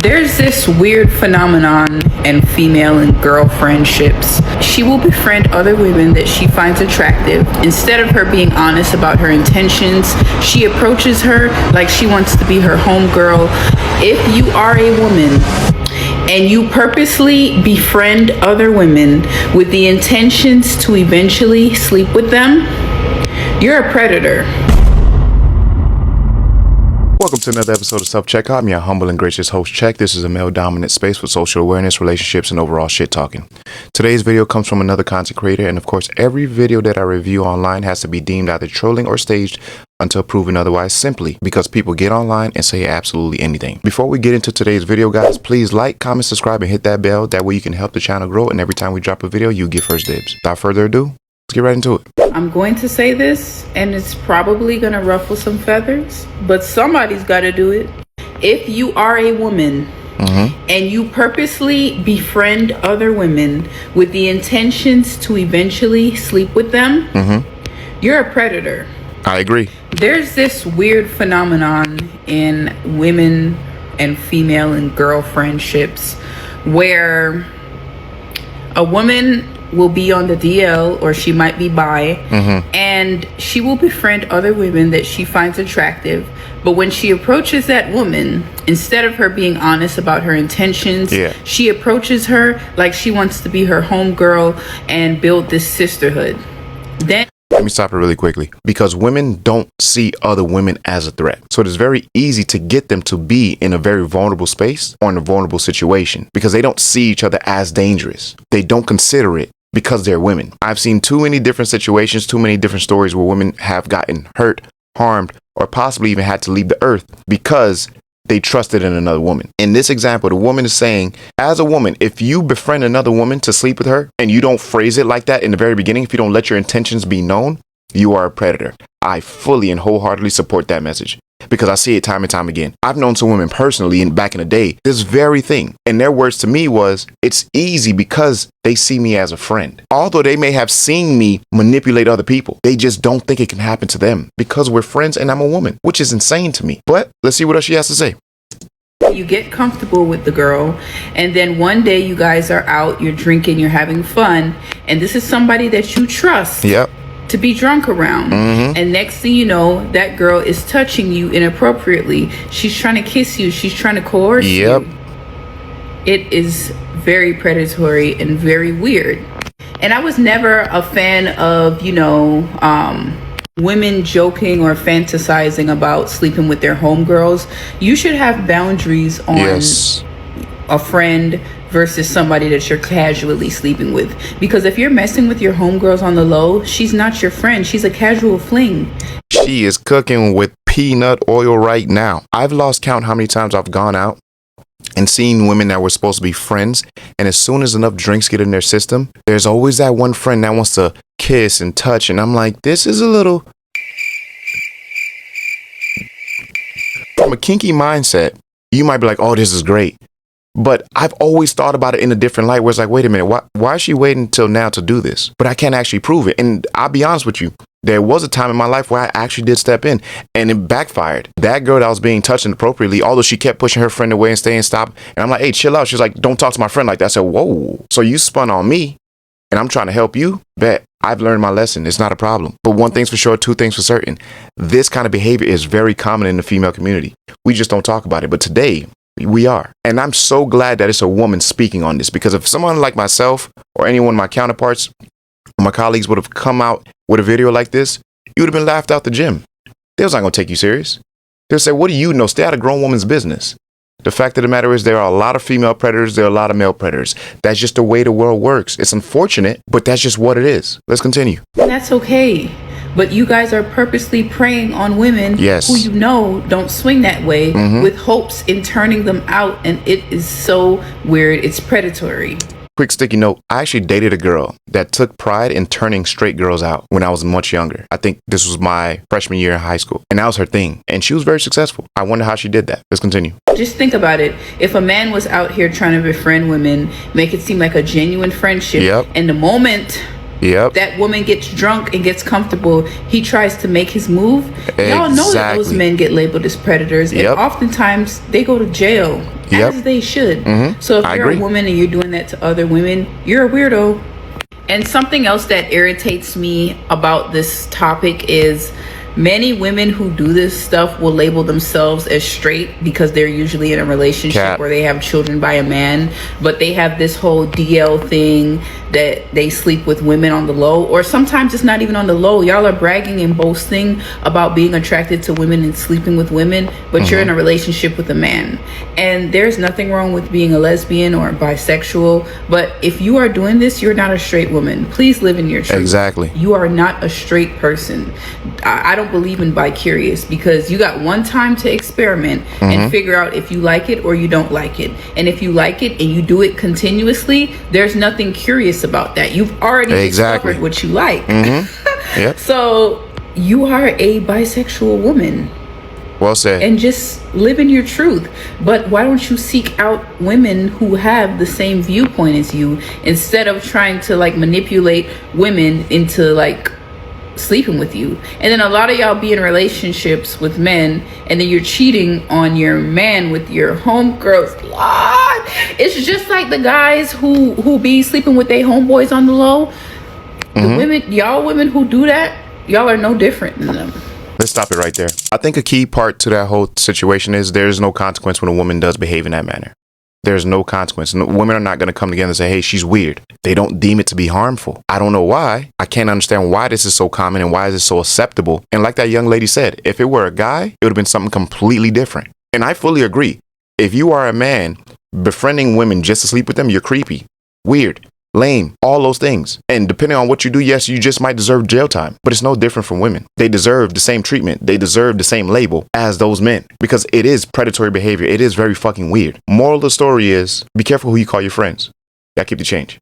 There's this weird phenomenon in female and girl friendships. She will befriend other women that she finds attractive. Instead of her being honest about her intentions, she approaches her like she wants to be her homegirl. If you are a woman and you purposely befriend other women with the intentions to eventually sleep with them, you're a predator. Welcome to another episode of Self-Checkout. I'm your humble and gracious host, Check. This is a male-dominant space with social awareness, relationships, and overall shit-talking. Today's video comes from another content creator, and of course, every video that I review online has to be deemed either trolling or staged until proven otherwise, simply because people get online and say absolutely anything. Before we get into today's video, guys, please like, comment, subscribe, and hit that bell. That way you can help the channel grow, and every time we drop a video, you get first dibs. Without further adu, let's get right into it. I'm going to say this, and it's probably going to ruffle some feathers, but somebody's got to do it. If you are a woman and you purposely befriend other women with the intentions to eventually sleep with them, you're a predator. I agree. There's this weird phenomenon in women and female and girl friendships where a woman will be on the DL, or she might be bi, and she will befriend other women that she finds attractive. But when she approaches that woman, instead of her being honest about her intentions, she approaches her like she wants to be her homegirl and build this sisterhood. Then let me stop it really quickly, because women don't see other women as a threat. So it is very easy to get them to be in a very vulnerable space or in a vulnerable situation because they don't see each other as dangerous. They don't consider it because they're women. I've seen too many different situations, too many different stories where women have gotten hurt, harmed, or possibly even had to leave the earth because they trusted in another woman. In this example, the woman is saying, as a woman, if you befriend another woman to sleep with her and you don't phrase it like that in the very beginning, if you don't let your intentions be known, you are a predator. I fully and wholeheartedly support that message because I see it time and time again. I've known some women personally and back in the day, this very thing. And their words to me was, it's easy because they see me as a friend. Although they may have seen me manipulate other people, they just don't think it can happen to them because we're friends and I'm a woman, which is insane to me. But let's see what else she has to say. you get comfortable with the girl, and then one day you guys are out, you're drinking, you're having fun, and this is somebody that you trust. To be drunk around. And next thing you know, that girl is touching you inappropriately. She's trying to kiss you. She's trying to coerce you. It is very predatory and very weird. And I was never a fan of, women joking or fantasizing about sleeping with their homegirls. You should have boundaries on a friend versus somebody that you're casually sleeping with. Because if you're messing with your homegirls on the low, she's not your friend. She's a casual fling. She is cooking with peanut oil right now. I've lost count how many times I've gone out and seen women that were supposed to be friends, and as soon as enough drinks get in their system, there's always that one friend that wants to kiss and touch, and I'm like, this is a little... From a kinky mindset, you might be like, oh, this is great. But I've always thought about it in a different light where it's like, wait a minute, why is she waiting until now to do this? But I can't actually prove it. And I'll be honest with you, there was a time in my life where I actually did step in and it backfired. That girl that was being touched inappropriately, although she kept pushing her friend away and staying stop. And I'm like, hey, chill out. She's like, don't talk to my friend like that. I said, whoa. So you spun on me and I'm trying to help you? Bet. I've learned my lesson. It's not a problem. But one thing's for sure, two things for certain. This kind of behavior is very common in the female community. We just don't talk about it. But today, we are. And I'm so glad that it's a woman speaking on this, because if someone like myself or anyone of my counterparts or my colleagues would have come out with a video like this, you would have been laughed out the gym. They was not going to take you serious. They'll say, what do you know? Stay out of grown woman's business. The fact of the matter is there are a lot of female predators. There are a lot of male predators. That's just the way the world works. It's unfortunate, but that's just what it is. Let's continue. And that's okay. But you guys are purposely preying on women who you know don't swing that way with hopes in turning them out. And it is so weird. It's predatory. Quick sticky note. I actually dated a girl that took pride in turning straight girls out when I was much younger. I think this was my freshman year in high school. And that was her thing. And she was very successful. I wonder how she did that. Let's continue. Just think about it. If a man was out here trying to befriend women, make it seem like a genuine friendship. And the moment Yep. That woman gets drunk and gets comfortable. He tries to make his move. Y'all know that those men get labeled as predators. And oftentimes they go to jail, as they should. So if you're a woman and you're doing that to other women, you're a weirdo. And something else that irritates me about this topic is many women who do this stuff will label themselves as straight because they're usually in a relationship where they have children by a man, but they have this whole DL thing that they sleep with women on the low, or sometimes it's not even on the low. Y'all are bragging and boasting about being attracted to women and sleeping with women, but you're in a relationship with a man. And there's nothing wrong with being a lesbian or bisexual, but if you are doing this, you're not a straight woman. Please live in your truth. Exactly. You are not a straight person. I don't believe in bi-curious, because you got one time to experiment and figure out if you like it or you don't like it. And if you like it and you do it continuously, there's nothing curious about that. You've already discovered what you like. So you are a bisexual woman. Well said. And just live in your truth. But why don't you seek out women who have the same viewpoint as you, instead of trying to like manipulate women into like sleeping with you? And then a lot of y'all be in relationships with men, and then you're cheating on your man with your homegirls. Lord, it's just like the guys who be sleeping with their homeboys on the low. The women, y'all women who do that, y'all are no different than them. Let's stop it right there. I think a key part to that whole situation is there's no consequence when a woman does behave in that manner. There's no consequence. No, women are not going to come together and say, hey, she's weird. They don't deem it to be harmful. I don't know why. I can't understand why this is so common and why is it so acceptable. And like that young lady said, if it were a guy, it would have been something completely different. And I fully agree. If you are a man befriending women just to sleep with them, you're creepy, weird, lame, all those things. And depending on what you do, yes, you just might deserve jail time. But it's no different from women. They deserve the same treatment. They deserve the same label as those men, because it is predatory behavior. It is very fucking weird. Moral of the story is, be careful who you call your friends. Gotta keep the change.